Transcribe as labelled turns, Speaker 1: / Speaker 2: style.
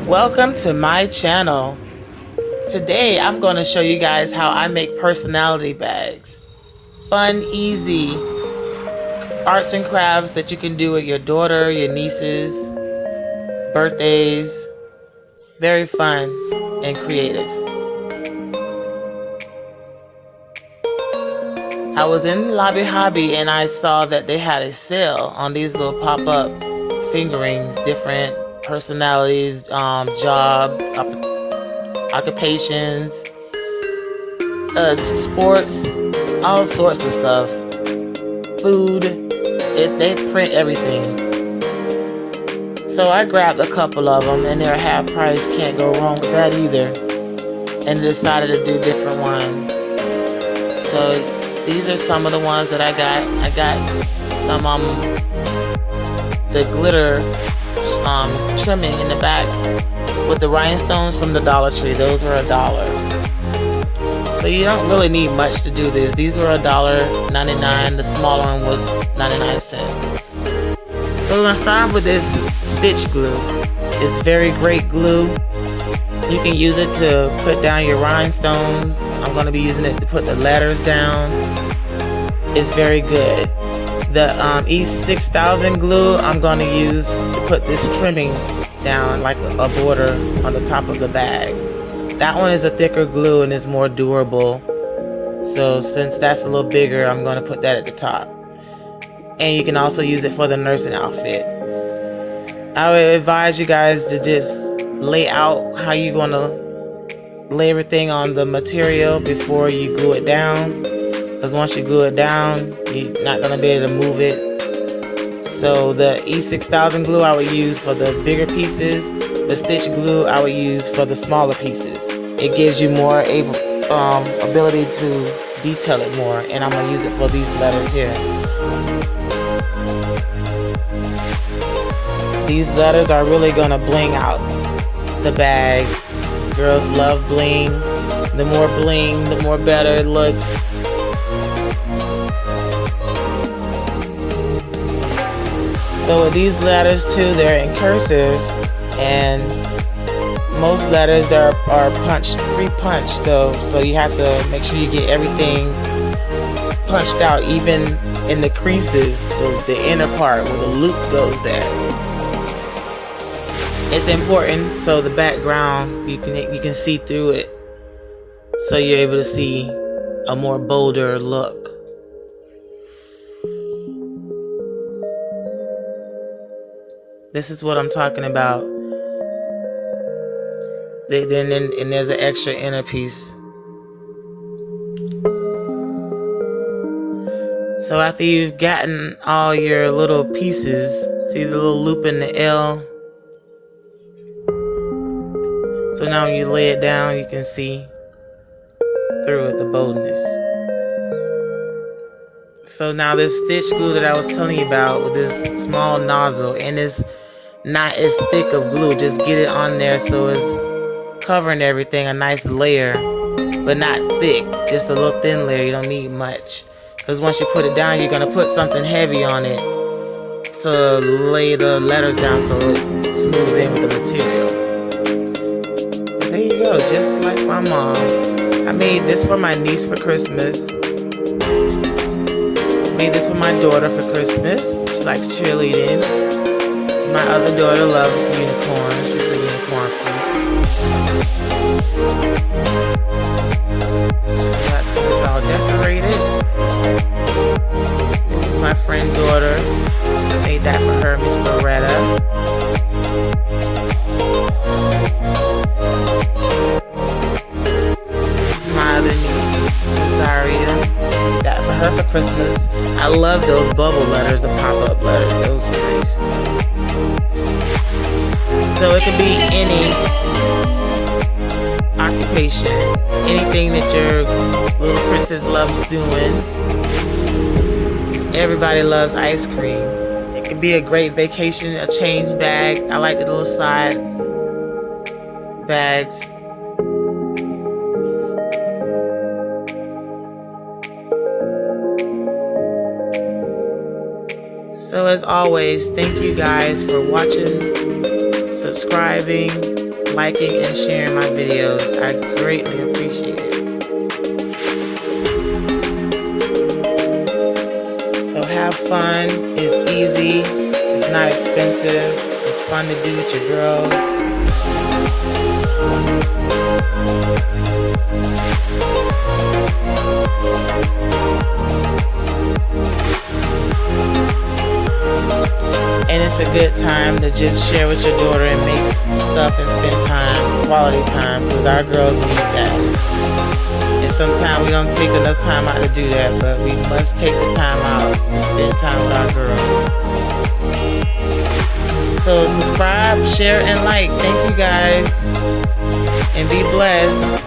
Speaker 1: Welcome to my channel. Today I'm going to show you guys how I make personality bags. Fun, easy arts and crafts that you can do with your daughter, your nieces, birthdays. Very fun and creative. I was in Lobby Hobby and I saw that they had a sale on these little pop-up fingerings, different personalities, job, occupations, sports, all sorts of stuff. Food, they print everything. So I grabbed a couple of them and they're half price, can't go wrong with that either. And decided to do different ones. So these are some of the ones that I got. I got some the glitter trimming in the back with the rhinestones from the Dollar Tree. Those are $1. So you don't really need much to do this. These were $1.99. The smaller one was 99 cents. So we're gonna start off with this stitch glue. It's very great glue. You can use it to put down your rhinestones. I'm gonna be using it to put the letters down. It's very good. The E6000 glue I'm gonna use to put this trimming down like a border on the top of the bag. That one is a thicker glue and is more durable. So since that's a little bigger, I'm gonna put that at the top. And you can also use it for the nursing outfit. I would advise you guys to just lay out how you're gonna lay everything on the material before you glue it down. Because once you glue it down, you're not gonna be able to move it. So the E6000 glue I would use for the bigger pieces. The stitch glue I would use for the smaller pieces. It gives you more ability to detail it more, and I'm gonna use it for these letters here. These letters are really gonna bling out the bag. Girls love bling. The more bling, the more better it looks. So with these letters too, they're in cursive, and most letters are punched, pre-punched though, so you have to make sure you get everything punched out, even in the creases, the inner part where the loop goes at. It's important so the background, you can see through it, so you're able to see a more bolder look. This is what I'm talking about. And there's an extra inner piece. So after you've gotten all your little pieces, see the little loop in the L? So now when you lay it down, you can see through it, the boldness. So now this stitch glue that I was telling you about with this small nozzle, and it's not as thick of glue, just get it on there so it's covering everything, a nice layer, but not thick, just a little thin layer. You don't need much, because once you put it down, you're gonna put something heavy on it to lay the letters down so it smooths in with the material. There you go, just like my mom. I made this for my niece for Christmas. Made this for my daughter for Christmas. She likes cheerleading. My other daughter loves unicorns. She's a unicorn freak. So that's when it's all decorated. This is my friend daughter. I made that for her, Miss Loretta. This is my other niece, Zaria. That for her for Christmas. I love those bubble letters, the pop-up letters. Those are nice. So it could be any occupation, anything that your little princess loves doing. Everybody loves ice cream. It could be a great vacation, a change bag. I like the little side bags. So as always, thank you guys for watching, subscribing, liking and sharing my videos. I greatly appreciate it. So have fun. It's easy. It's not expensive. It's fun to do with your girls. And it's a good time to just share with your daughter and make stuff and spend time, quality time, because our girls need that. And sometimes we don't take enough time out to do that, but we must take the time out to spend time with our girls. So subscribe, share, and like. Thank you guys. And be blessed.